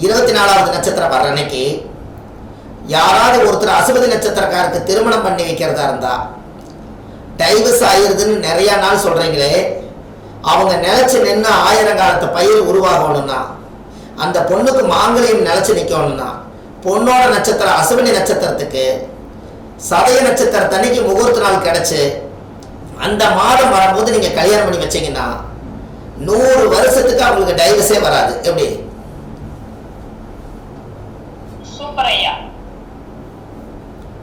24வது நட்சத்திரம் வர்ற அன்னைக்கு யாராவது ஒருத்தர் அசுபதி நட்சத்திரக்காருக்கு திருமணம் பண்ணி வைக்கிறதா இருந்தா டைவர்ஸ் ஆயிருதுன்னு நிறைய நாள் சொல்றீங்களே, அவங்க நிலைச்சு நின்று 1000 காலத்து பயிர் உருவாகணும்னா, அந்த பொண்ணுக்கு மாங்கல்யம் நிலைச்சு நிற்கணும்னா, பொண்ணோட நட்சத்திரம் அசுவினி நட்சத்திரத்துக்கு சதய நட்சத்திரத்தன்னைக்கு முகூர்த்த நாள் கிடைச்சு அந்த மாதம் வரும்போது நீங்க கல்யாணம் பண்ணி வச்சீங்கன்னா 100 வருஷத்துக்கு அவங்களுக்கு டைவர்ஸே வராது. எப்படி? சூப்பர் ஐயா.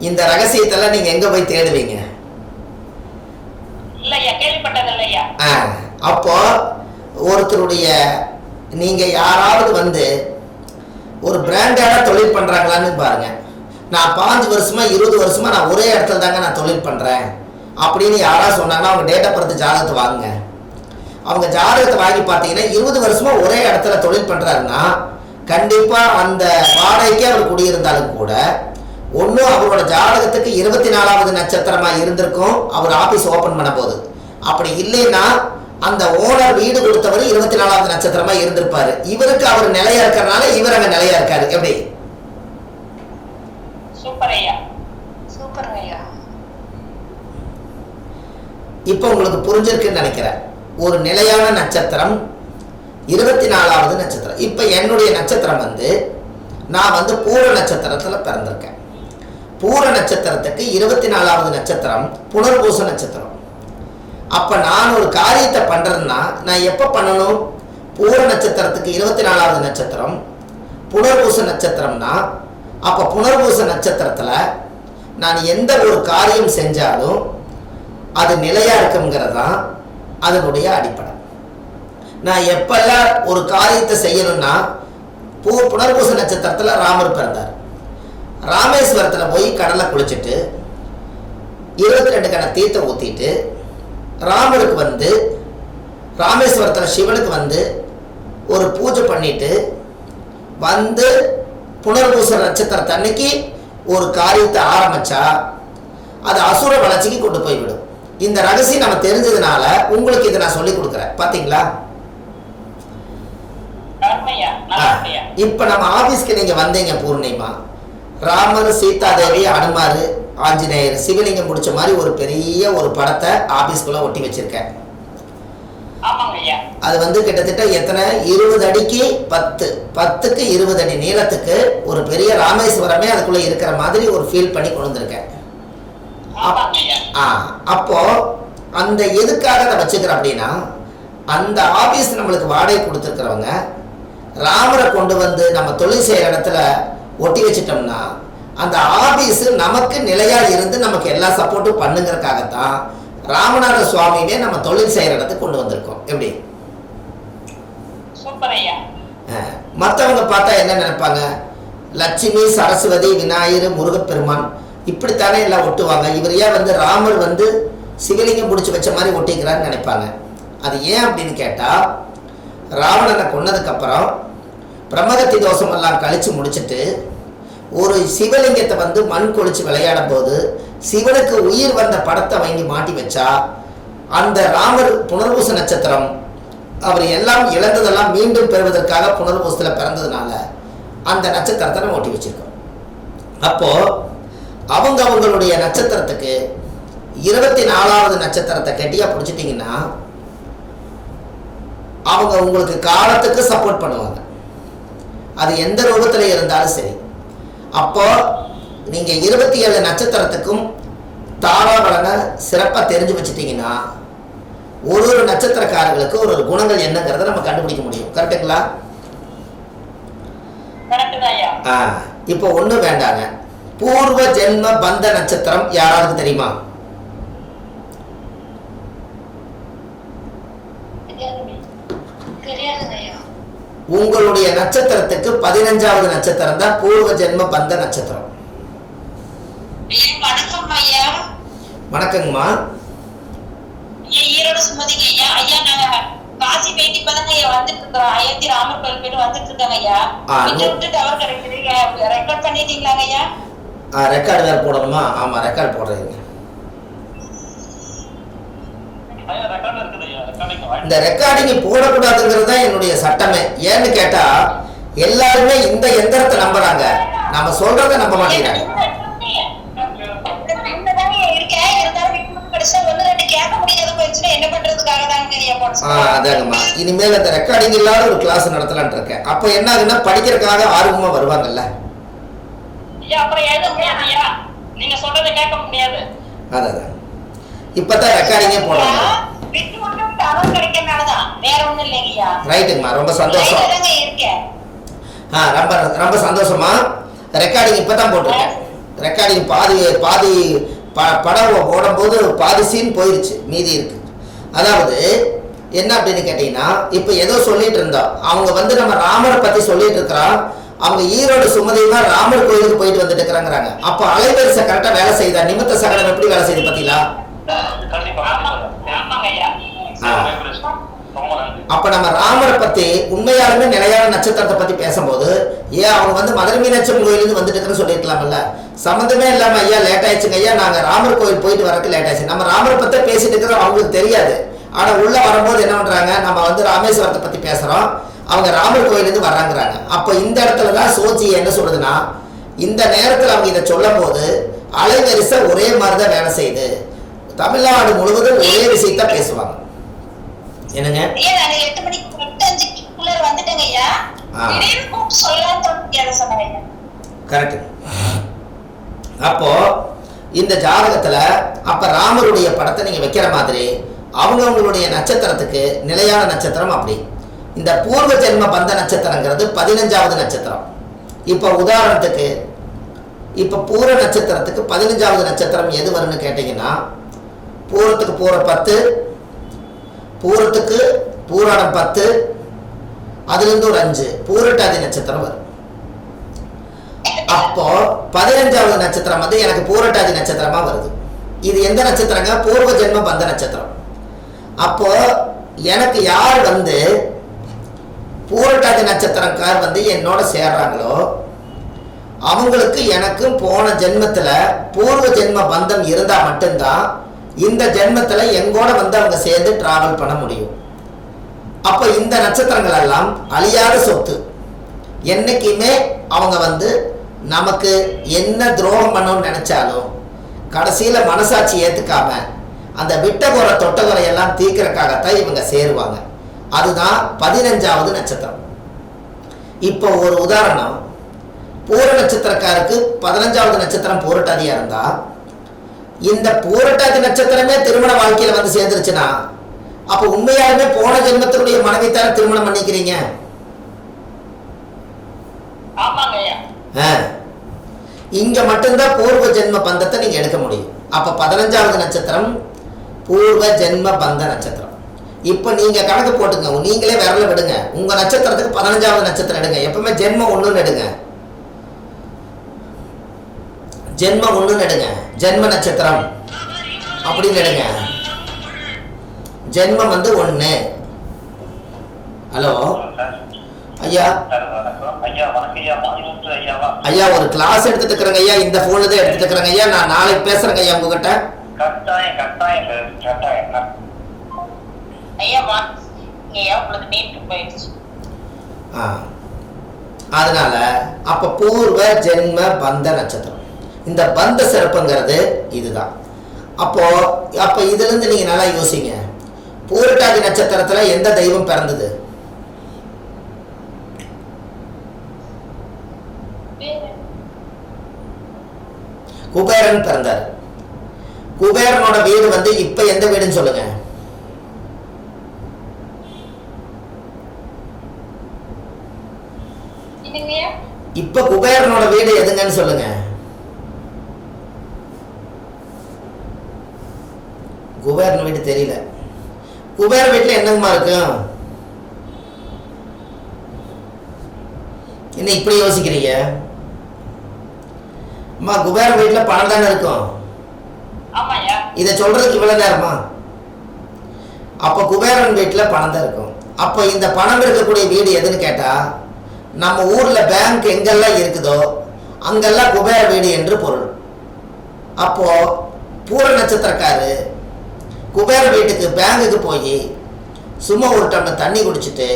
இந்த ரகசியத்தெல்லாம் நீங்க எங்க போய் தேடுவீங்க? இல்லையா, கேள்விப்பட்டதில்லையா. அப்போ ஒருத்தருடைய நீங்க யாராவது வந்து ஒரு பிராண்டான தொழில் பண்றாங்களான்னு பாருங்க. நான் 5 வருஷமா 20 வருஷமா நான் ஒரே இடத்துல தாங்க நான் தொழில் பண்றேன் அப்படின்னு யாராவது சொன்னாங்கன்னா அவங்க டேட் ஆஃப் பர்த் ஜாதகத்தை வாங்குங்க. அவங்க ஜாதகத்தை வாங்கி பார்த்தீங்கன்னா 20 வருஷமா ஒரே இடத்துல தொழில் பண்றாருன்னா கண்டிப்பா அந்த வாடகைக்கே அவர் குடியிருந்தாலும் கூட ஒன்றும் அவரோட ஜாதகத்துக்கு 24வது நட்சத்திரமா இருந்திருக்கும் அவர் ஆபீஸ் ஓபன் பண்ண போது. அப்படி இல்லைன்னா அந்த ஓனர் வீடு கொடுத்தவர் 24வது நட்சத்திரமா இருந்திருப்பாரு. இவருக்கு அவர் நிலையா இருக்கிறதுனால இவர் அங்க நிலையா இருக்காரு. எப்படி? சூப்பர் ஐயா. சூப்பர் ஐயா. இப்போ உங்களுக்கு புரிஞ்சிருக்குன்னு நினைக்கிறேன். ஒரு நிலையான நட்சத்திரம் 24வது நட்சத்திரம். இப்போ என்னுடைய நட்சத்திரம் வந்து நான் வந்து பூர நட்சத்திரத்தில் பிறந்திருக்கேன். பூர நட்சத்திரத்துக்கு 24வது நட்சத்திரம் புனர்பூச நட்சத்திரம். அப்போ நான் ஒரு காரியத்தை பண்ணுறேன்னா நான் எப்போ பண்ணணும்? பூர நட்சத்திரத்துக்கு 24வது நட்சத்திரம் புனர்பூச நட்சத்திரம்னா அப்போ புனர்பூச நட்சத்திரத்தில் நான் எந்த ஒரு காரியம் செஞ்சாலும் அது நிலையாக இருக்குங்கிறது தான் அதனுடைய அடிப்படை. நான் எப்பெல்லாம் ஒரு காரியத்தை செய்யணும்னா புனர்பூச நட்சத்திரத்தில் ராமர் பிறந்தார். ராமேஸ்வரத்தில் போய் கடலை குளிச்சுட்டு 22 கண தீர்த்தை ஊற்றிட்டு ராமருக்கு வந்து ராமேஸ்வரத்தில் சிவனுக்கு வந்து ஒரு பூஜை பண்ணிட்டு வந்து புனர்பூச நட்சத்திரத்தன்னைக்கு ஒரு காரியத்தை ஆரம்பிச்சா அது அசுர வளர்ச்சிக்கு கொண்டு போய்விடும். இந்த ரகசியம் நம்ம தெரிஞ்சதுனால உங்களுக்கு இதை நான் சொல்லி கொடுக்குறேன். பார்த்தீங்களா? இப்ப நம்ம ஆபீஸ்க்கு நீங்க வந்தீங்க பூர்ணிமா, ராமர் சீதா தேவி அனுமார் ஆஞ்சநேயர் சிவலிங்கம் முடிச்ச மாதிரி ஒரு பெரிய ஒரு படத்தை ஆபீஸ்க்குள்ள ஒட்டி வச்சிருக்கேன். அது வந்து கிட்டத்தட்ட எத்தனை 20 அடிக்கு 10க்கு 20 அடி நீளத்துக்கு ஒரு பெரிய ராமேஸ்வரமே அதுக்குள்ள இருக்கிற மாதிரி ஒரு ஃபீல் பண்ணி கொண்டு வந்திருக்கேன். அப்போ அந்த எதுக்காக நான் வச்சுக்கிறேன் அப்படின்னா அந்த ஆபீஸ் நம்மளுக்கு வாடகை கொடுத்துருக்கிறவங்க ராமரை கொண்டு வந்து நம்ம தொழில் செய்கிற இடத்துல ஒட்டி வச்சிட்டோம்னா அந்த ஆபீஸ் நமக்கு நிலையா இருந்து நமக்கு எல்லா சப்போர்ட்டும் பண்ணுங்கிறதுக்காகத்தான் ராமநாத சுவாமியே நம்ம தொழில் செய்கிற இடத்துக்கு கொண்டு வந்திருக்கோம். எப்படி? மற்றவங்க பார்த்தா என்ன நினைப்பாங்க? லட்சுமி சரஸ்வதி விநாயகர் முருகப்பெருமான் இப்படித்தானே எல்லாம் ஒட்டுவாங்க. இவர் ஏன் வந்து ராமர் வந்து சிவலிங்கம் பிடிச்சி வச்ச மாதிரி ஒட்டிக்கிறான்னு நினைப்பாங்க. அது ஏன் அப்படின்னு கேட்டால் ராவணனை கொன்னதுக்கப்புறம் பிரம்மகத்தி தோஷமெல்லாம் கழித்து முடிச்சுட்டு ஒரு சிவலிங்கத்தை வந்து மண் கொளிச்சு விளையாடும் போது சிவனுக்கு உயிர் வந்த படத்தை வாங்கி மாட்டி வச்சா அந்த ராமர் புனர்பூச நட்சத்திரம் அவர் எல்லாம் இழந்ததெல்லாம் மீண்டும் பெறுவதற்காக புனர்பூசத்தில் பிறந்ததுனால அந்த நட்சத்திரத்தை நம்ம ஒட்டி வச்சிருக்கோம். அப்போ அவங்களுடைய நட்சத்திரத்துக்கு 24வது நட்சத்திரத்தை கெட்டியா பிடிச்சிட்டிங்கன்னா அவங்க உங்களுக்கு காலத்துக்கு சப்போர்ட் பண்ணுவாங்க. அது எந்த ரூபத்தில் இருந்தாலும் சரி. அப்போ நீங்க 27 நட்சத்திரத்துக்கும் தாராபலனை சிறப்பாக தெரிஞ்சு வச்சுட்டீங்கன்னா ஒரு நட்சத்திரக்காரர்களுக்கு ஒரு குணங்கள் என்னங்கிறத நம்ம கண்டுபிடிக்க முடியும். கரெக்டுங்களா? இப்போ ஒண்ணு வேண்டாங்க. பூர்வ ஜென்ம பந்த நட்சத்திரம் யாராவது தெரியுமா? உங்களுடைய நட்சத்திரத்துக்கு 15வது நட்சத்திரம் தான் பூர்வ ஜென்ம பந்த நட்சத்திரம். வணக்கங்கம்மா. ஈரோடு சுமதிங்க ஐயா. ஐயா நாங்க காசி பேட்டி பதங்க ஐயா வந்துட்டு இருக்கோம். அயோத்தி ராமர் கோயில் போயிட்டு வந்துட்டு இருக்காங்க ஐயா. விட்டு டவர் கிடைக்குதுங்க. ரெக்கார்ட் பண்ணிட்டீங்களாங்க ஐயா? ரெக்கார்ட் வேற போடணுமா? ஆமா ரெக்கார்ட் போடுறீங்க. இந்த ரெக்கார்டிங் போடக்கூடாதுங்கிறது தான் என்னுடைய சட்டமே. ஏன்னு கேட்டா எல்லாருமே இந்த எந்திரத்தை நம்புறாங்க, நம்ம சொல்றதை நம்ப மாட்டேங்கிறாங்க. அதாங்கம்மா, இனிமேல் அந்த ரெக்கார்டிங் இல்லாத ஒரு கிளாஸ் நடத்தலான் இருக்கேன். அப்ப என்ன ஆகுன்னா படிக்கிறதுக்காக ஆர்வமா வருவாங்கல்ல. அதான் இப்பதான் ரெக்கார்டிங்கே போடுறாங்க. ரைட்டுங்கம்மா, ரொம்ப சந்தோஷம். ரொம்ப ரொம்ப சந்தோஷமா. ரெக்கார்டிங் இப்பதான் போட்டிருக்கேன். ரெக்கார்டிங் பாதி படம் ஓடும்போது பாதி சீன் போயிடுச்சு, மீதி இருக்கு. அதாவது என்ன அப்படின்னு கேட்டீங்கன்னா, இப்ப ஏதோ சொல்லிட்டு இருந்தோம். அவங்க வந்து நம்ம ராமரை பத்தி சொல்லிட்டு இருக்கிறோம். அவங்க ஈரோடு சுமதியுமா ராமர் கோயிலுக்கு போயிட்டு வந்துட்டு இருக்கிறாங்கிறாங்க. அப்ப அலைவரிசை கரெக்டா வேலை செய்தா? நிமித்த சகலம் எப்படி வேலை செய்யுது பாத்தீங்களா? அப்ப நம்ம ராமரை பத்தி உண்மையாலுமே நிலையான நட்சத்திரத்தை பத்தி பேசும்போது ஏன் அவங்க வந்து மதுரை மீனாட்சி கோயிலுக்கு வந்துட்டு இருக்குன்னு சொல்லிருக்கலாம்ல. சம்மந்தமே இல்லாம ஐயா லேட் ஆயிடுச்சுங்க ஐயா, நாங்க ராமர் கோயில் போயிட்டு வரக்கு லேட் ஆயிடுச்சு. நம்ம ராமரை பத்தி பேசிட்டு இருக்கிறோம், அவங்களுக்கு தெரியாது. ஆனா உள்ள வரும்போது என்ன பண்றாங்க, நம்ம வந்து ராமேஸ்வரத்தை பத்தி பேசுறோம், அவங்க ராமர் கோயிலிருந்து வர்றாங்கிறாங்க. அப்ப இந்த இடத்துலதான் சோச்சி என்ன சொல்றதுன்னா, இந்த நேரத்தில் அவங்க இதை சொல்லும் போது அலைவரிசை ஒரே மாதிரிதான் வேலை செய்யுது. தமிழ்நாடு முழுவதும் ஒரே விஷயத்த பேசுவாங்க. என்னங்க, கரெக்ட். அப்போ இந்த ஜாதகத்துல அப்ப ராமருடைய படத்தை நீங்க வைக்கிற மாதிரி அவங்களுடைய நட்சத்திரத்துக்கு நிலையான நட்சத்திரம் அப்படி. இந்த பூர்வ ஜென்ம பந்த நட்சத்திரங்கிறது 15வது நட்சத்திரம். இப்ப உதாரணத்துக்கு இப்ப பூர நட்சத்திரத்துக்கு 15வது நட்சத்திரம் எது வரும்னு கேட்டீங்கன்னா, பூரத்துக்கு பூர 10, பூரத்துக்கு பூராடம் 10, அதுல இருந்து ஒரு 5 பூரட்டாதி நட்சத்திரம் வரும். அப்போ 15வது நட்சத்திரம் வந்து எனக்கு பூரட்டாதி நட்சத்திரமா வருது. இது எந்த நட்சத்திரங்க? பூர்வ ஜென்ம பந்த நட்சத்திரம். அப்போ எனக்கு யார் வந்து பூரட்டாதி நட்சத்திரக்கார் வந்து என்னோட சேர்றாங்களோ அவங்களுக்கு எனக்கும் போன ஜென்மத்துல பூர்வ ஜென்ம பந்தம் இருந்தா மட்டும்தான் இந்த ஜென்மத்துல எங்கூட வந்து அவங்க சேர்ந்து டிராவல் பண்ண முடியும். அப்ப இந்த நட்சத்திரங்கள் எல்லாம் அழியாத சொத்து. என்னைக்குமே அவங்க வந்து நமக்கு என்ன துரோகம் பண்ணணும்னு நினைச்சாலும் கடைசியில மனசாட்சி ஏத்துக்காம அந்த விட்ட போற தொட்டகுறை எல்லாம் தீர்க்கறதுக்காகத்தான் இவங்க சேருவாங்க. அதுதான் 15வது நட்சத்திரம். இப்போ ஒரு உதாரணம், பூர நட்சத்திரக்காருக்கு 15வது நட்சத்திரம் பூரட்டாதியா இருந்தா இந்த பூரட்டாதி நட்சத்திரமே திருமண வாழ்க்கையில வந்து சேர்ந்துருச்சுன்னா அப்ப உண்மையாலுமே போன ஜென்மத்தினுடைய மனைவித்தான திருமணம் பண்ணிக்கிறீங்க. இங்க மட்டும்தான் பூர்வ ஜென்ம பந்தத்தை நீங்க எடுக்க முடியும். அப்ப 15வது நட்சத்திரம் பூர்வ ஜென்ம பந்த நட்சத்திரம். இப்ப நீங்க கணக்கு போட்டுங்க, நீங்களே விரல விடுங்க. உங்க நட்சத்திரத்துக்கு 15வது நட்சத்திரம் எடுங்க. எப்பவுமே ஜென்மம் 1ன்னு எடுங்க, ஜென்மம் 1ன்னு எடுங்க. ஜென்ம நட்சத்திரம் அப்படின்னு எடுங்க. ஜென்மம் வந்து 1. ஹலோ ஐயா, ஐயா ஒரு கிளாஸ் எடுத்துட்டு இருக்கிறேங்க ஐயா, இந்த போன்ல தான் எடுத்துட்டு இருக்கிறேங்க ஐயா. நான் நாளைக்கு பேசுறேங்க ஐயா உங்ககிட்ட. அதனால அப்ப பூர்வ ஜென்ம பந்த நட்சத்திரம், இந்த பந்த சிறப்புங்கிறது இதுதான். அப்ப இதுல இருந்து நீங்க நல்லா யோசிங்க. பூரட்டாதி நட்சத்திரத்துல எந்த தெய்வம் பிறந்தது? குபேரன் பிறந்தார். குபேரனோட வீடு வந்து இப்ப எந்த வீடுன்னு சொல்லுங்க. இப்ப குபேரனோட வீடு எதுங்கன்னு சொல்லுங்க. குபேரன் வீடு தெரியல. குபேர வீட்டுல என்னங்கம்மா இருக்கும்? என்ன இப்படி யோசிக்கிறீங்க? அம்மா குபேர வீட்டுல பணம் தானே இருக்கும். இத சொல்றதுக்கு இவ்வளவு நேரமா? அப்ப குபேரன் வீட்டுல பணம் தான் இருக்கும். அப்ப இந்த பணம் இருக்கக்கூடிய வீடு எதுன்னு கேட்டா, நம்ம ஊர்ல பேங்க் எங்கெல்லாம் இருக்குதோ அங்கெல்லாம் குபேர வீடு என்று பொருள். அப்போ பூர நட்சத்திரக்காரு குபேர வீட்டுக்கு பேங்குக்கு போய் சும்மா ஒரு டம்ளர் தண்ணி குடிச்சிட்டு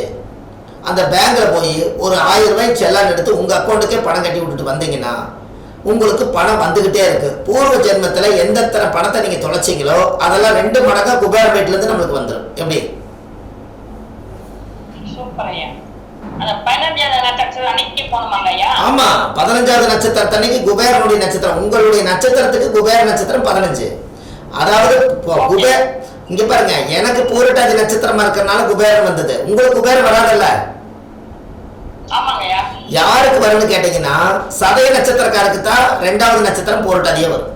அந்த பேங்க்ல போய் ஒரு 1000 ரூபாய் செல்லான் எடுத்து உங்க அக்கௌண்ட்டுக்கே பணம் கட்டி விட்டுட்டு வந்தீங்கன்னா உங்களுக்கு பணம் வந்துகிட்டே இருக்கு. பூர்வ ஜென்மத்துல எந்த பணத்தை நீங்க தொலைச்சிங்களோ அதெல்லாம் 2 மடங்கா குபேர வீட்டுல இருந்து நம்மளுக்கு வந்துடும். எப்படி? ஆமா, 15வது நட்சத்திரத்தன்னைக்கு குபேரனுடைய நட்சத்திரம். உங்களுடைய நட்சத்திரத்துக்கு குபேர நட்சத்திரம் 15. அதாவது இங்க பாருங்க, எனக்கு பூரட்டாதி நட்சத்திரமா இருக்கிறதுனால குபேரன் வந்தது, உங்களுக்கு குபேரன் வராதல்ல. யாருக்கு வரும்னு கேட்டீங்கன்னா சதய நட்சத்திரக்காருக்கு தான் 2வது நட்சத்திரம் பூரட்டாதியே வரும்.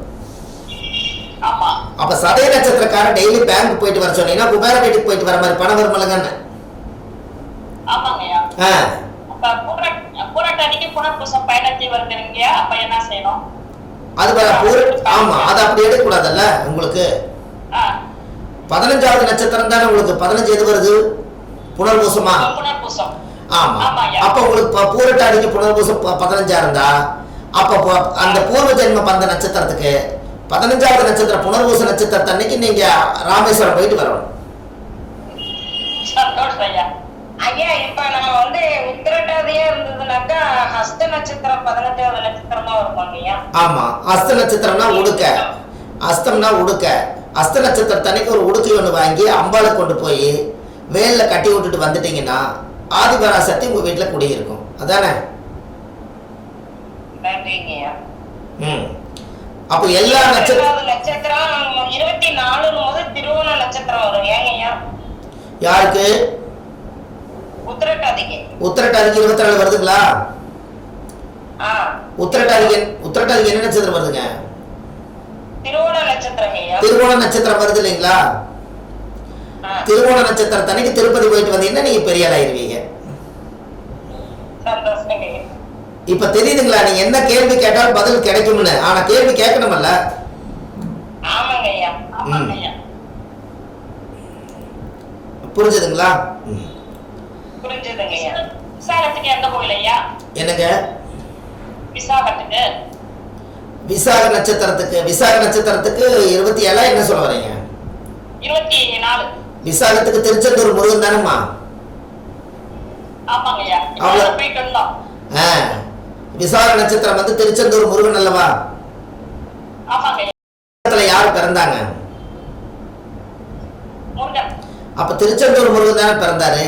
அப்ப சதய நட்சத்திரக்காரர் டெய்லி பேங்க் போயிட்டு வர சொன்னீங்கன்னா குபேர வீட்டுக்கு போயிட்டு வர மாதிரி பணம் வருமல்லங்கன்னு. ஆமா, அது அப்படி எடுக்க கூடாதுல்ல. உங்களுக்கு 15வது நட்சத்திரம் தானே உங்களுக்கு 15 எது வருது? புனர்பூசமா? ஆமா. அப்ப உங்களுக்கு பூரட்டாதிக்கு புனர்பூசம் 15 இருந்தா அப்ப அந்த பூர்வ ஜென்ம பந்த நட்சத்திரத்துக்கு 15வது நட்சத்திரம் புனர்பூச நட்சத்திரத்தை அன்னைக்கு நீங்க ராமேஸ்வரம் போயிட்டு வரணும். ஐயா, இப்ப நம்ம வந்து உத்திரட்டாதியா இருந்ததுனாக்கா ஹஸ்த நட்சத்திரம் 15வது நட்சத்திரமா இருக்கும் ஐயா. ஆமா, ஹஸ்த நட்சத்திரம்னா உடுக்க, அஸ்தம்னா உடுக்க. அஸ்த நட்சத்திரத்தன்னைக்கு ஒரு உடுக்கை ஒன்று வாங்கி அம்பாளை கொண்டு போய் வேலில் கட்டி விட்டுட்டு வந்துட்டீங்கன்னா ஆதிபராசக்தி உங்க வீட்டுல குடியிருக்கும். அதானே? அப்ப எல்லா நட்சத்திரம் 24 முதல் திருவோண நட்சத்திரம் வரும். ஏங்கய்யா? யாருக்கு? உத்திரட்டாதிக்கு. உத்திரட்டாதிக்கு 24 வருதுங்களா? உத்திரட்டாதிக்கு என்ன நட்சத்திரம் வருதுங்க? திருவோண நட்சத்திரம். திருவோண நட்சத்திரம் வருது இல்லைங்களா? திருவோண நட்சத்திரம் தனிக்கு திருப்பதி போயிட்டு வந்தீங்கன்னா நீங்க பெரிய ஆள் ஆயிருவீங்க. இப்ப தெரியுதுங்களா நீங்க என்ன கேள்வி கேட்டாலும் பதில் கிடைக்கும்னு? ஆனா கேள்வி கேட்கணும்ல. புரிஞ்சதுங்களா? என்னங்க? விசாக நட்சத்திரத்துக்கு 27 என்ன சொல்ல வரீங்க? 24. விசாகத்துக்கு திருச்செந்தூர் முருகன் தானம்மா? விசாக நட்சத்திரம் வந்து திருச்செந்தூர் முருகன் அல்லவா? யார் பிறந்தாங்க? அப்ப திருச்செந்தூர் முருகன் தானே பிறந்தாரு.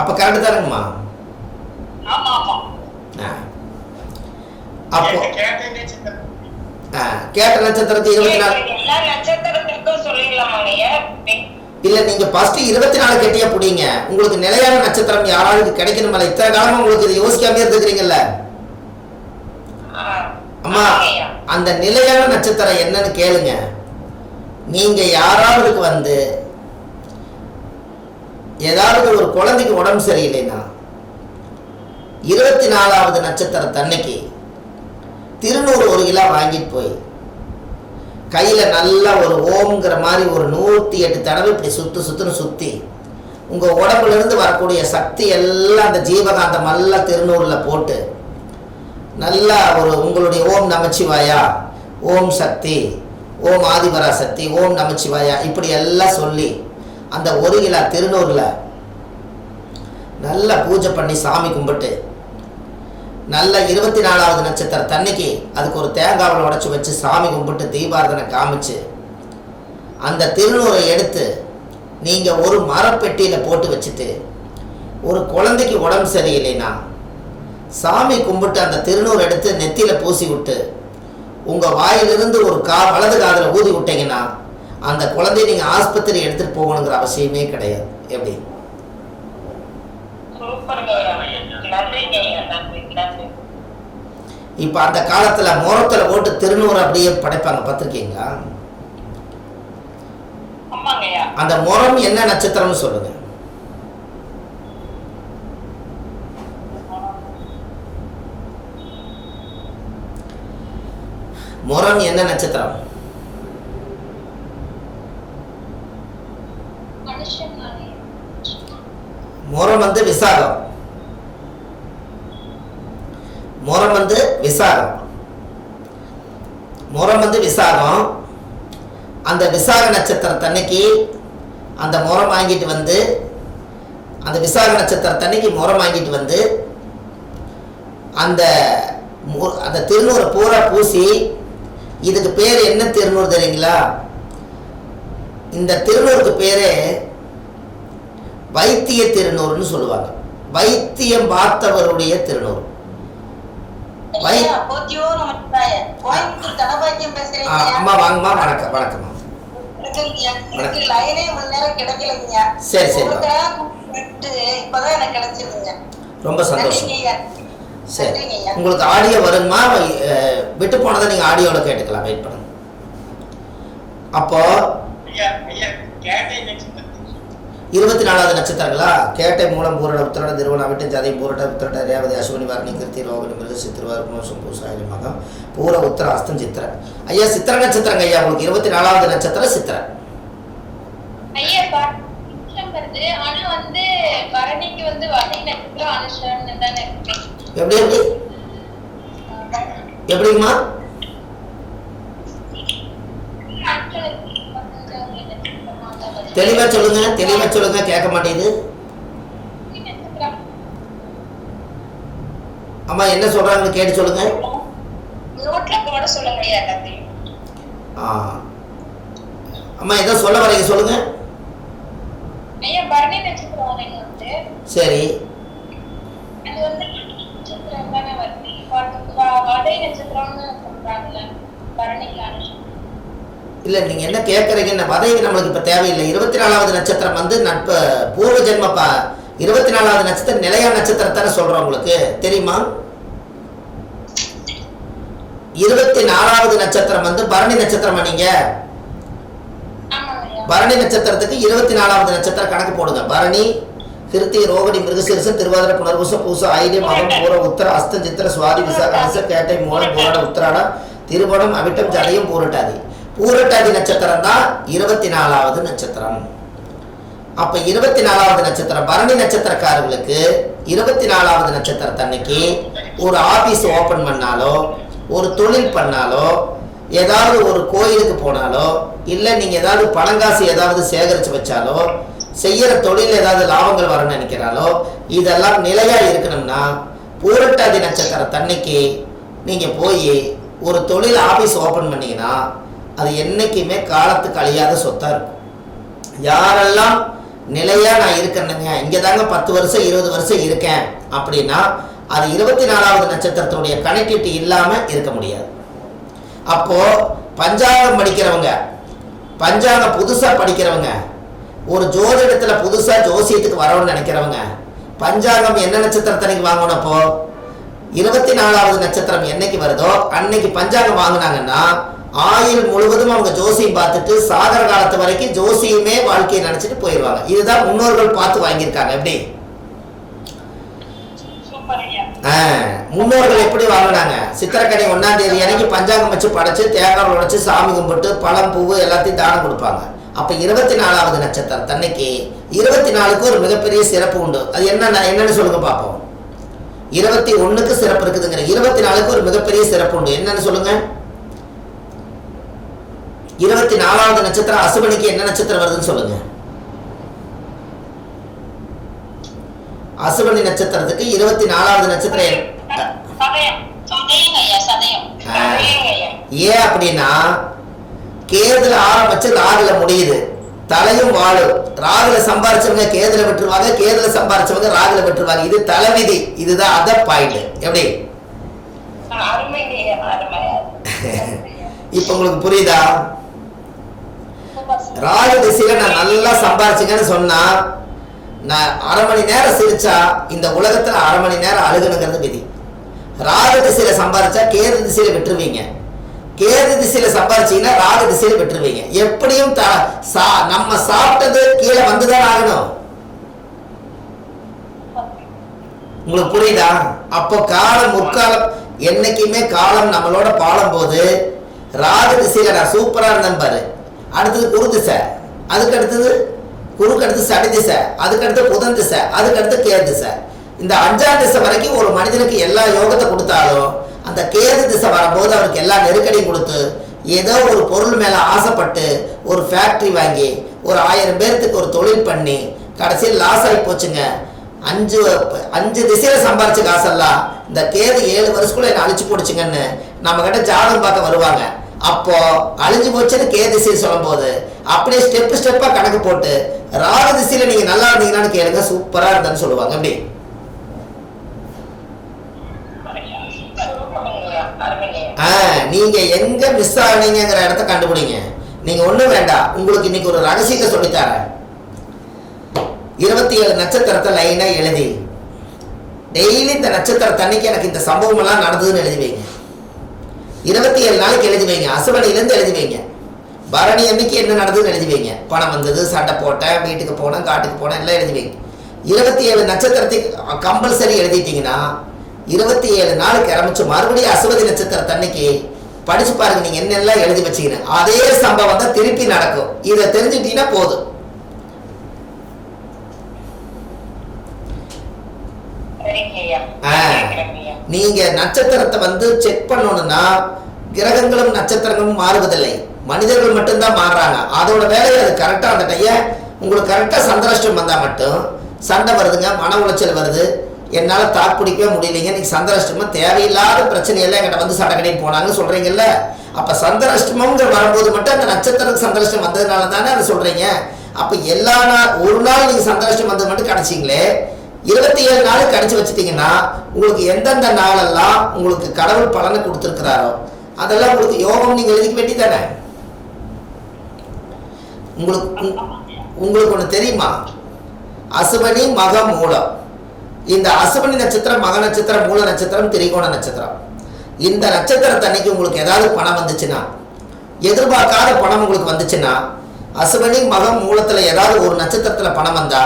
அப்ப கரெக்ட் தானுங்கம்மா? அப்போ கேட்ட நட்சத்திரத்தை 24 இல்ல, நீங்க ஃபர்ஸ்ட் 24 கெட்டியா புடிங்க. உங்களுக்கு நிலையான நட்சத்திரம் யாராவது கிடைக்கணும்ல. இத்தனை காலமா உங்களுக்கு இது யோசிக்காம இருந்துக்கிறீங்கல்ல அம்மா. அந்த நிலையான நட்சத்திரம் என்னன்னு கேளுங்க. நீங்க யாராவதுக்கு வந்து ஏதாவது ஒரு குழந்தைக்கு உடம்பு சரியில்லைன்னா 24வது நட்சத்திரத்தன்னைக்கு திருநூறு 1 கிலோ வாங்கிட்டு போய் கையில நல்லா ஒரு ஓம்ங்கிற மாதிரி ஒரு 108 தடவை இப்படி சுத்துன்னு சுத்தி உங்க உடம்புல இருந்து வரக்கூடிய சக்தி எல்லாம் அந்த ஜீவகாந்தம் எல்லாம் திருநூறுல போட்டு நல்லா ஒரு உங்களுடைய ஓம் நமச்சிவாயா, ஓம் சக்தி, ஓம் ஆதிபராசக்தி, ஓம் நமச்சிவாயா இப்படி எல்லாம் சொல்லி அந்த 1 கிலோ திருநூறுல நல்லா பூஜை பண்ணி சாமி கும்பிட்டு நல்ல 24வது நட்சத்திரம் தன்னைக்கு அதுக்கு ஒரு தேங்காவில் உடைச்சி வச்சு சாமி கும்பிட்டு தீபாரதனை காமிச்சு அந்த திருநூறை எடுத்து நீங்கள் ஒரு மரப்பெட்டியில் போட்டு வச்சுட்டு ஒரு குழந்தைக்கு உடம்பு சரியில்லைன்னா சாமி கும்பிட்டு அந்த திருநூறு எடுத்து நெத்தியில் பூசி விட்டு உங்கள் வாயிலிருந்து ஒரு வலது காதில் ஊதி விட்டீங்கன்னா அந்த குழந்தைய நீங்கள் ஆஸ்பத்திரி எடுத்துகிட்டு போகணுங்கிற அவசியமே கிடையாது. எப்படி? இப்ப அந்த காலத்துல முறத்துல போட்டு திருநூறு அப்படியே படைப்பாங்க, பார்த்திருக்கீங்களா? அந்த முறம் என்ன நட்சத்திரம்னு சொல்லுங்க. முறம் என்ன நட்சத்திரம்? முறம் வந்து விசாகம். முறம் வந்து விசாகம். முறம் வந்து விசாகம். அந்த விசாக நட்சத்திரத்தன்னைக்கு அந்த முறம் வாங்கிட்டு வந்து அந்த விசாக நட்சத்திரத்தன்னைக்கு முறம் வாங்கிட்டு வந்து அந்த அந்த திருநூறை பூரா பூசி, இதுக்கு பேர் என்ன திருநூறு தெரியுங்களா? இந்த திருநூறுக்கு பேரே வைத்திய திருநூறுன்னு சொல்லுவாங்க. வைத்தியம் பார்த்தவருடைய திருநூறு. அம்மா வாங்கம்மா. வணக்கம் வணக்கம்மா. சரி சரி, ரொம்ப சந்தோஷம். சரி, உங்களுக்கு ஆடியோ வருமா? விட்டு போனதை நீங்க ஆடியோல கேட்டுக்கலாம். வெயிட் பண்ணுங்க. அப்போ 24வது நட்சத்திரங்களா? கேட்டை, மூலம், பூரட, உத்திரட, திருவண்ண, அவிட்டம், ஜாதி, பூரட, உத்திரட, ரேவதி, அஸ்வினி, வாரணி, கிருத்தி, ரோகிணி, மிருக, சித்திரவார், புனர்சம், பூசாயி, மகம், பூர, உத்திர, அஸ்தம், சித்திர. ஐயா சித்திர நட்சத்திரங்க ஐயா. உங்களுக்கு 24வது நட்சத்திரம் சித்திர. எப்படி எப்படி எப்படிங்கம்மா? தெளிவா சொல்லுங்க, தெளிவா சொல்லுங்க, கேட்க மாட்டேங்குது. அம்மா என்ன சொல்றாங்கன்னு கேட்டு சொல்லுங்க. அம்மா ஏதோ சொல்ல வரீங்க, சொல்லுங்க. சரி, இல்ல நீங்க என்ன கேட்கறீங்க? வதைக்கு நம்மளுக்கு இப்ப தேவையில்லை. 24வது நட்சத்திரம் வந்து நட்பு பூர்வ ஜென்ம 24வது நட்சத்திரம் நிலையான நட்சத்திரத்தான சொல்றோம். உங்களுக்கு தெரியுமா? 24வது நட்சத்திரம் வந்து பரணி நட்சத்திரமா? நீங்க பரணி நட்சத்திரத்துக்கு 24வது நட்சத்திரம் கணக்கு போடுங்க. பரணி, கிருத்தி, ரோகிணி, மிருகசீரிஷம், திருவாதிரை, புனர்பூசம், பூசம், ஐதே, மகம், பூர, உத்தர, அஸ்தம், சித்திர, சுவாதி, விசாக, கேட்டை, மூலம், பூராட, உத்திராட, திருவோணம், அவிட்டம், ஜடையும், பூரட்டாதி. பூரட்டாதி நட்சத்திரம் தான் 24வது நட்சத்திரம். அப்ப 24வது நட்சத்திரம் பரணி நட்சத்திரக்காரர்களுக்கு 24வது நட்சத்திரத்தன்னைக்கு ஒரு ஆபீஸ் ஓபன் பண்ணாலோ, ஒரு தொழில் பண்ணாலோ, ஏதாவது ஒரு கோயிலுக்கு போனாலோ, இல்லை நீங்க ஏதாவது பணங்காசு ஏதாவது சேகரிச்சு வச்சாலோ, செய்யற தொழில் ஏதாவது லாபங்கள் வரணும்னு நினைக்கிறாலோ, இதெல்லாம் நிலையா இருக்கணும்னா பூரட்டாதி நட்சத்திரத்தன்னைக்கு நீங்க போய் ஒரு தொழில் ஆபீஸ் ஓபன் பண்ணீங்கன்னா அது என்னைக்குமே காலத்துக்கு அழியாத சொத்தா இருக்கும். யாரெல்லாம் நிலையா நான் இருக்கேனுங்க, இங்க தாங்க 10 வருஷம் 20 வருஷம் இருக்கேன் அப்படின்னா அது 24வது நட்சத்திரத்துடைய கனெக்டிவிட்டி இல்லாம இருக்க முடியாது. அப்போ பஞ்சாங்கம் படிக்கிறவங்க, பஞ்சாங்கம் புதுசா படிக்கிறவங்க, ஒரு ஜோதிடத்துல புதுசா ஜோசியத்துக்கு வரணும்னு நினைக்கிறவங்க பஞ்சாங்கம் என்ன நட்சத்திரத்தன்னைக்கு வாங்கணும்? அப்போ 24வது நட்சத்திரம் என்னைக்கு வருதோ அன்னைக்கு பஞ்சாங்கம் வாங்கினாங்கன்னா ஆயுள் முழுவதும் அவங்க ஜோசியம் பார்த்துட்டு சாகர காலத்து வரைக்கும் ஜோசியமே வாழ்க்கையை நினைச்சிட்டு போயிடுவாங்க. இதுதான் முன்னோர்கள் பார்த்து வாங்கியிருக்காங்க. எப்படி முன்னோர்கள் எப்படி வாங்கினாங்க? சித்திரக்கனி 1ஆம் தேதி அன்னைக்கு பஞ்சாங்கம் வச்சு படைச்சு தேங்காய் உடைச்சு சாமி கும்பிட்டு பழம் பூவு எல்லாத்தையும் தானம் கொடுப்பாங்க. அப்ப 24வது நட்சத்திரம் தன்னைக்கு 24க்கு ஒரு மிகப்பெரிய சிறப்பு உண்டு. அது என்னன்னு சொல்லுங்க பார்ப்போம். 21க்கு சிறப்பு இருக்குதுங்கிற, 24க்கு ஒரு மிகப்பெரிய சிறப்பு உண்டு. என்னன்னு சொல்லுங்க. 24வது நட்சத்திரம் அசுபனிக்கு என்ன நட்சத்திரம் வருதுன்னு சொல்லுங்க. அசுபனி நட்சத்திரத்துக்கு 24வது நட்சத்திரம் ஏன் அப்படின்னா கேதுல ஆரம்பிச்சு ராகுல முடியுது. தலையும் வாழும். ராகுல சம்பாரிச்சவங்க கேதுல விட்டுருவாங்க, கேதுல சம்பாரிச்சவங்க ராகுல விட்டுருவாங்க. இது தலைவிதி. இதுதான் அத பாயிண்ட். எப்படி இப்ப உங்களுக்கு புரியுதா? ராகு திசையில நான் நல்லா சம்பாரிச்சுங்கன்னு சொன்னா நான் அரை மணி நேரம் சிரிச்சா இந்த உலகத்துல அரை மணி நேரம் அழுகணுங்கிறது விதி. ராகு திசையில சம்பாரிச்சா கேது திசையில விட்டுருவீங்க, கேது திசையில சம்பாரிச்சீங்கன்னா ராகு திசையில விட்டுருவீங்க. எப்படியும் நம்ம சாப்பிட்டது கீழே வந்துதான் ஆகணும். உங்களுக்கு புரியுதா? அப்போ காலம் முற்காலம் என்னைக்குமே காலம் நம்மளோட பாலம் போது ராகு திசையில நான் சூப்பரா இருந்தேன் பாரு. அடுத்தது குரு திசை, அதுக்கு அடுத்தது குருக்கு அடுத்து சனி திசை, அதுக்கு அடுத்து புதன் திசை, அதுக்கு அடுத்து கேது திசை. இந்த 5ஆம் திசை வரைக்கும் ஒரு மனிதனுக்கு எல்லா யோகத்தை கொடுத்தாலும் அந்த கேது திசை வரும்போது அவருக்கு எல்லா நெருக்கடியும் கொடுத்து ஏதோ ஒரு பொருள் மேல ஆசைப்பட்டு ஒரு ஃபேக்டரி வாங்கி ஒரு 1000 பேர்த்துக்கு ஒரு தொழில் பண்ணி கடைசியில் லாஸ் ஆகி போச்சுங்க. 5 திசையில சம்பாரிச்ச காசெல்லாம் இந்த கேது 7 வருஷத்துக்குள்ள என்ன அழிச்சு போடுச்சுங்கன்னு நம்ம கிட்ட ஜாதகம் பார்க்க வருவாங்க. அப்போ அழிஞ்சு போச்சுன்னு கேது திசையை சொல்லும் போது அப்படியே ஸ்டெப்பா கணக்கு போட்டு ராகு திசையில நீங்க நல்லா இருந்தீங்கன்னு கேளுங்க, சூப்பரா இருந்தேன்னு சொல்லுவாங்க. எப்படி நீங்க எங்க மிஸ் ஆனீங்கிற இடத்த கண்டுபிடிங்க. நீங்க ஒண்ணும் வேண்டாம், உங்களுக்கு இன்னைக்கு ஒரு ரகசியத்தை சொல்லித்தரேன். 27 நட்சத்திரத்தை லைனா எழுதி டெய்லி இந்த நட்சத்திரத்தன்னைக்கு எனக்கு இந்த சம்பவம் எல்லாம் நடந்ததுன்னு எழுதி வைங்க. 27 நாளைக்கு எழுதி வைங்க. அசுவனிலிருந்து எழுதி வைங்க. பரணி அன்னைக்கு என்ன நடந்ததுன்னு எழுதி வைங்க. பணம் வந்தது, சண்டை போட்டேன், வீட்டுக்கு போனேன், காட்டுக்கு போனேன், எல்லாம் எழுதி வைங்க. 27 நட்சத்திரத்துக்கு கம்பல்சரி எழுதிட்டீங்கன்னா 27 நாளுக்கு ஆரம்பிச்சு மறுபடியும் அசுவதி நட்சத்திரத்தன்னைக்கு படிச்சு பாருங்க. நீங்க என்னெல்லாம் எழுதி வச்சீங்கன்னு அதே சம்பவம் தான் திருப்பி நடக்கும். இதை தெரிஞ்சுட்டீங்கன்னா போதும். நீங்க நட்சத்திரத்தை செக் பண்ணணும்னா கிரகங்களும் நட்சத்திரங்களும் மாறுவதில்லை, மனிதர்கள் மட்டும்தான் மாறுறாங்க. அதோட வேலையை அது கரெக்டா அந்த டைய உங்களுக்கு கரெக்டா சந்திராஷ்டம் வந்தா மட்டும் சண்டை வருதுங்க, மன உளைச்சல் வருது, என்னால் தாக்குப்பிடிக்கவே முடியலைங்க, இன்னைக்கு சந்திராஷ்டமம் தேவையில்லாத பிரச்சனையெல்லாம் என்கிட்ட வந்து சண்டை கட்டிட்டு போனாங்கன்னு சொல்றீங்கல்ல. அப்ப சந்திராஷ்டமங்கிற வரும்போது மட்டும் அந்த நட்சத்திரத்துக்கு சந்திராஷ்டம் வந்ததுனால தானே அதை சொல்றீங்க. அப்ப எல்லா நாள் ஒரு நாள் நீங்க சந்திராஷ்டம் வந்தது மட்டும் கிடைச்சிங்களே, 27 நாள் கணிச்சு வச்சுட்டீங்கன்னா உங்களுக்கு எந்தெந்த நாளெல்லாம் உங்களுக்கு கடவுள் பலனை கொடுத்துருக்கிறாரோ அதெல்லாம் உங்களுக்கு யோகம் நீங்க எழுதிக்க வேண்டியதானே. உங்களுக்கு ஒண்ணு தெரியுமா? அசுவனி மக மூலம். இந்த அசுவனி நட்சத்திரம், மக நட்சத்திரம், மூல நட்சத்திரம், திரிகோண நட்சத்திரம். இந்த நட்சத்திரத்தன்னைக்கு உங்களுக்கு ஏதாவது பணம் வந்துச்சுன்னா, எதிர்பார்க்காத பணம் உங்களுக்கு வந்துச்சுன்னா, அசுவனி மகம் மூலத்துல ஏதாவது ஒரு நட்சத்திரத்துல பணம் வந்தா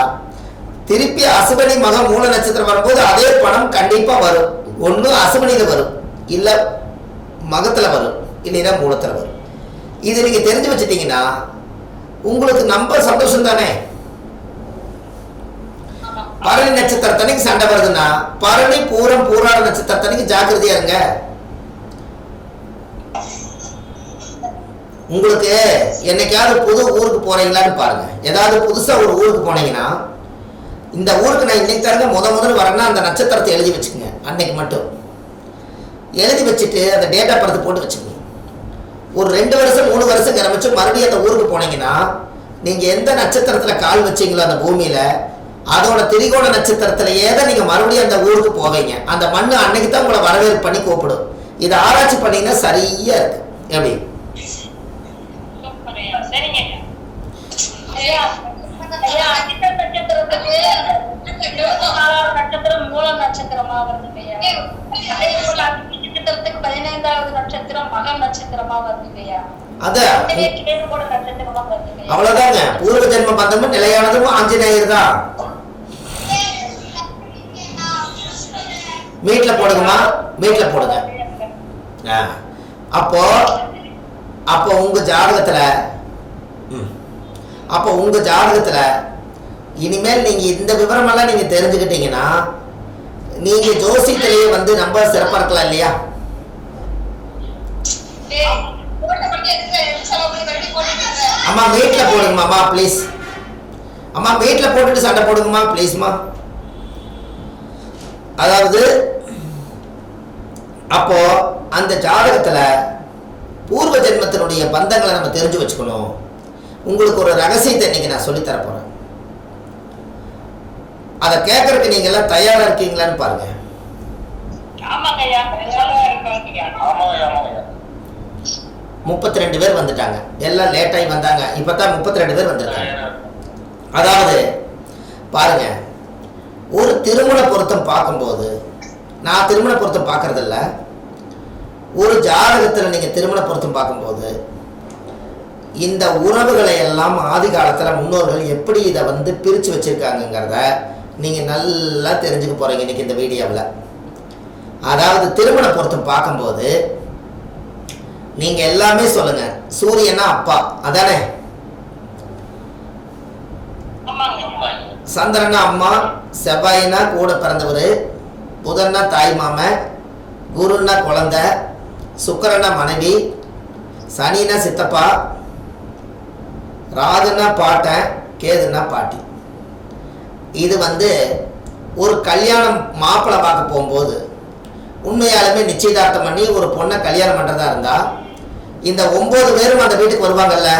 திருப்பி அசுவனி மகம் மூல நட்சத்திரம் வரும்போது அதே பணம் கண்டிப்பா வரும். ஒண்ணு அசுவனில வரும், இல்ல மகத்துல வரும், இல்லைன்னா மூலத்துல வரும். இது நீங்க தெரிஞ்சு வச்சுட்டீங்கன்னா உங்களுக்கு நம்ம சந்தோஷம் தானே. பரணி நட்சத்திரத்தன்னைக்கு சண்டை வருதுன்னா பரணி பூரம் பூராட நட்சத்திரத்தன்னைக்கு ஜாக்கிரதையா இருங்க. உங்களுக்கு என்னைக்காவது புது ஊருக்கு போறீங்களான்னு பாருங்க. ஏதாவது புதுசா ஒரு ஊருக்கு போனீங்கன்னா, இந்த ஊருக்கு நான் இன்னைக்கு தாங்க முதல்ல வரேன்னா அந்த நட்சத்திரத்தை எழுதி வச்சுக்கோங்க. அன்னைக்கு மட்டும் எழுதி வச்சுட்டு அந்த டேட்டா படத்தை போட்டு வச்சுக்கோங்க. ஒரு 2 வருஷம் 3 வருஷம் கிளம்பிச்சு மறுபடியும் அந்த ஊருக்கு போனீங்கன்னா நீங்க எந்த நட்சத்திரத்துல கால் வச்சீங்களோ அந்த பூமியில அதோட திரிகோண நட்சத்திரத்திலேயே தான் நீங்க மறுபடியும் அந்த ஊருக்கு போவீங்க. அந்த மண்ணு அன்னைக்கு தான் உங்களை வரவேற்பு பண்ணி கூப்பிடும். இதை ஆராய்ச்சி பண்ணீங்கன்னா சரியா இருக்கு. எப்படி நட்சத்திரம் மூல நட்சத்திரமா வருது, 15வது நட்சத்திரம் மக நட்சத்திரமா வருது. அவ்வளவுதாங்க. பூர்வ ஜென்ம பந்தமும் நிலையானதும் ஆஞ்சநேயர் தான். மீட்ல போடுங்கம்மா, மீட்ல போடுங்க. அப்போ உங்க ஜாதகத்துல இனிமேல் நீங்க இந்த விவரமெல்லாம் நீங்க தெரிஞ்சுக்கிட்டீங்கன்னா நீங்க ஜோசியத்திலேயே ரொம்ப சிறப்பா இருக்கலாம் இல்லையா? அம்மா மீட்ல போடுங்கம்மா ப்ளீஸ். அம்மா மீட்ல போட்டுட்டு சண்டை போடுங்கம்மா ப்ளீஸ்மா. அதாவது அப்போ அந்த ஜாதகத்துல பூர்வ ஜென்மத்தினுடைய பந்தங்களை நம்ம தெரிஞ்சு வச்சுக்கணும். உங்களுக்கு ஒரு ரகசியத்தை இன்னைக்கு நான் சொல்லித்தர போறேன். அதை கேட்கறதுக்கு நீங்க எல்லாம் தயாரா இருக்கீங்களான்னு பாருங்க. 32 பேர் வந்துட்டாங்க. எல்லாம் லேட் ஆகி வந்தாங்க. இப்பதான் 32 பேர் வந்திருக்காங்க. அதாவது பாருங்க, ஒரு திருமண பொருத்தம் பார்க்கும்போது, நான் திருமண பொருத்தம் பார்க்கறதில்ல, ஒரு ஜாதகத்தில் நீங்க திருமண பொருத்தம் பார்க்கும்போது இந்த உறவுகளை எல்லாம் ஆதி காலத்தில் முன்னோர்கள் எப்படி இதை பிரித்து வச்சிருக்காங்கிறத நீங்க நல்லா தெரிஞ்சுக்க போறீங்க இன்னைக்கு இந்த வீடியோவில். அதாவது திருமண பொருத்தம் பார்க்கும்போது நீங்க எல்லாமே சொல்லுங்க. சூரியனா அப்பா அதானே, சந்திரனா அம்மா, செவ்வாயினா கூட பிறந்தவர், புதன்னா தாய் மாமன், குருன்னா குழந்தை, சுக்கிரனா மனைவி, சனினா சித்தப்பா, ராகுனா பாட்டன், கேதுனா பாட்டி. இது வந்து ஒரு கல்யாணம் மாப்பிள்ளை பார்க்க போகும்போது உண்மையாலுமே நிச்சயதார்த்தம் பண்ணி ஒரு பொண்ணை கல்யாணம் பண்ணுறதா இருந்தால் இந்த 9 பேரும் அந்த வீட்டுக்கு வருவாங்கல்ல,